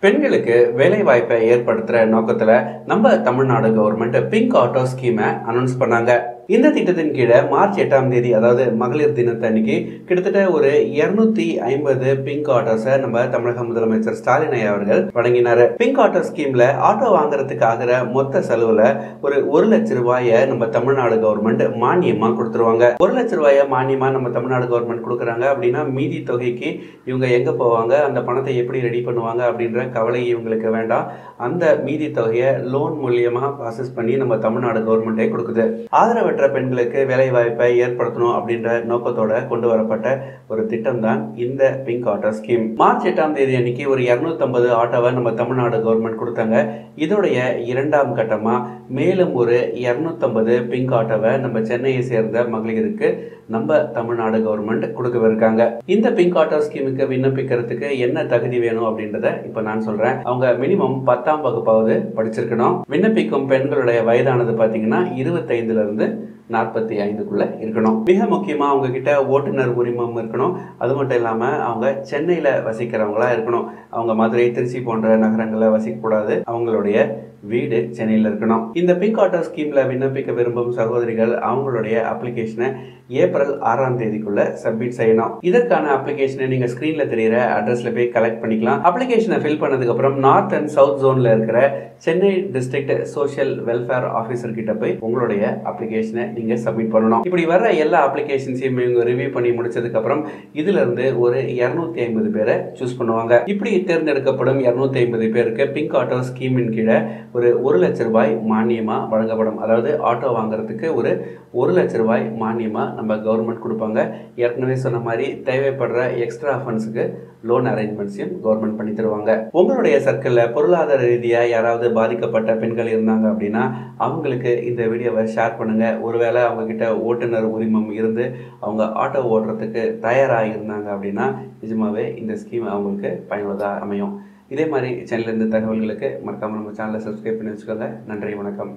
பெண்களுக்கு வேலை வாய்ப்பை ஏற்படுத்துற நோக்கத்துல நம்ம தமிழ்நாடு கவர்மெண்ட் பிங்க் ஆட்டோ ஸ்கீமை அனௌன்ஸ் பண்ணாங்க. இந்த திட்டத்தின் கீழே மார்ச் 8ஆம் தேதி, அதாவது மகளிர் தினத்தன்னைக்கு கிட்டத்தட்ட ஒரு 250 பிங்க் ஆட்டோஸை நம்ம தமிழக முதலமைச்சர் ஸ்டாலின் ஐயா அவர்கள் வழங்கினாரு. பிங்க் ஆட்டோ ஸ்கீம்ல ஆட்டோ வாங்குறதுக்கு ஆகிற மொத்த செலவுல ஒரு 1 லட்சம் ரூபாயை நம்ம தமிழ்நாடு கவர்மெண்ட் மானியமா கொடுத்துருவாங்க. 1 லட்சம் ரூபாயை மானியமா நம்ம தமிழ்நாடு கவர்மெண்ட் கொடுக்குறாங்க அப்படின்னா மீதி தொகைக்கு இவங்க எங்க போவாங்க, அந்த பணத்தை எப்படி ரெடி பண்ணுவாங்க அப்படின்ற கவலை இவங்களுக்கு வேண்டாம். அந்த மீதி தொகையை லோன் மூலியமா ப்ராசஸ் பண்ணி நம்ம தமிழ்நாடு கவர்மெண்டே கொடுக்குது. ஆதரவற்ற பெண்களுக்கு வேலை வாய்ப்பை ஏற்படுத்தணும் அப்படின்ற நோக்கத்தோட கொண்டு வரப்பட்ட ஒரு திட்டம் தான் இந்த பிங்க் ஆட்டோ ஸ்கீம். மார்ச் 8ஆம் தேதி அன்னைக்கு ஒரு 250 ஆட்டோவை நம்ம தமிழ்நாடு கவர்மெண்ட் கொடுத்தாங்க. இதோடைய 2ஆம் கட்டமா மேலும் ஒரு 250 பிங்க் ஆட்டோவை நம்ம சென்னையை சேர்ந்த மகளிருக்கு நம்ம தமிழ்நாடு கவர்மெண்ட் கொடுக்கவிருக்காங்க. இந்த பிங்க் ஆட்டோ ஸ்கீமுக்கு விண்ணப்பிக்கிறதுக்கு என்ன தகுதி வேணும் அப்படின்றத இப்ப நான் சொல்றேன். அவங்க மினிமம் 10ஆம் வகுப்பாவது படிச்சிருக்கணும். விண்ணப்பிக்கும் பெண்களுடைய வயதானது பாத்தீங்கன்னா 25ல இருந்து 45க்குள்ள இருக்கணும். மிக முக்கியமா அவங்க கிட்ட ஓட்டுநர் உரிமம் இருக்கணும். அது மட்டும் இல்லாம அவங்க சென்னையில வசிக்கிறவங்களா இருக்கணும். அவங்க மதுரை, திருச்சி போன்ற நகரங்களில் வசிக்க கூடாது. அவங்களுடைய வீடு சென்னையில் இருக்கணும். இந்த பிங்க் ஆட்டோ ஸ்கீம்ல விண்ணப்பிக்க விரும்பும் சகோதரிகள் அவங்களுடைய அப்ளிகேஷனை ஏப்ரல் 6ஆம் தேதிக்குள்ள சப்மிட் செய்யணும். இதற்கான அப்ளிகேஷனை நீங்க ஸ்கிரீன்ல தெரியுற அட்ரஸ்ல போய் கலெக்ட் பண்ணிக்கலாம். அப்ளிகேஷனை ஃபில் பண்ணதுக்கு அப்புறம் நார்த் அண்ட் சவுத் ஜோன்ல இருக்கிற Chennai district social welfare officer கிட்ட போய் உங்களுடைய அப்ளிகேஷனை நீங்க சப்மிட் பண்ணணும். இப்படி வர எல்லா அப்ளிகேஷன்ஸையும் இவங்க ரிவ்யூ பண்ணி முடிச்சதுக்கு அப்புறம் இதுல இருந்து ஒரு 250 பேரை சூஸ் பண்ணுவாங்க. இப்படி தேர்ந்தெடுக்கப்படும் 250 பேருக்கு பிங்க் ஆட்டோ ஸ்கீமின் கீழே ஒரு 1 லட்சம் ரூபாய் மானியமா வழங்கப்படும். அதாவது ஆட்டோ வாங்குறதுக்கு ஒரு 1 லட்சம் ரூபாய் மானியமா நம்ம கவர்மெண்ட் கொடுப்பாங்க. ஏற்கனவே சொன்ன மாதிரி தேவைப்படுற எக்ஸ்ட்ரா ஃபண்ட்ஸுக்கு லோன் அரேஞ்ச்மெண்ட்ஸையும் கவர்மெண்ட் பண்ணி தருவாங்க. உங்களுடைய சர்க்கிள்ல பொருளாதார ரீதியா யாராவது பாதிக்கப்பட்ட பெண்கள் இருந்தாங்க அப்படின்னா அவங்களுக்கு இந்த வீடியோவை ஷேர் பண்ணுங்க. ஒருவேளை அவங்க கிட்ட ஓட்டுநர் உரிமம் இருந்து அவங்க ஆட்டோ ஓட்டுறதுக்கு தயாராக இருந்தாங்க அப்படின்னா நிஜமாவே இந்த ஸ்கீம் அவங்களுக்கு பயனுள்ளதாக அமையும். இதே மாதிரி சேனல்ல இருந்து தகவல்களுக்கு மறக்காம நம்ம சேனலை சப்ஸ்கிரைப் பண்ணி வச்சுக்கோங்க. நன்றி, வணக்கம்.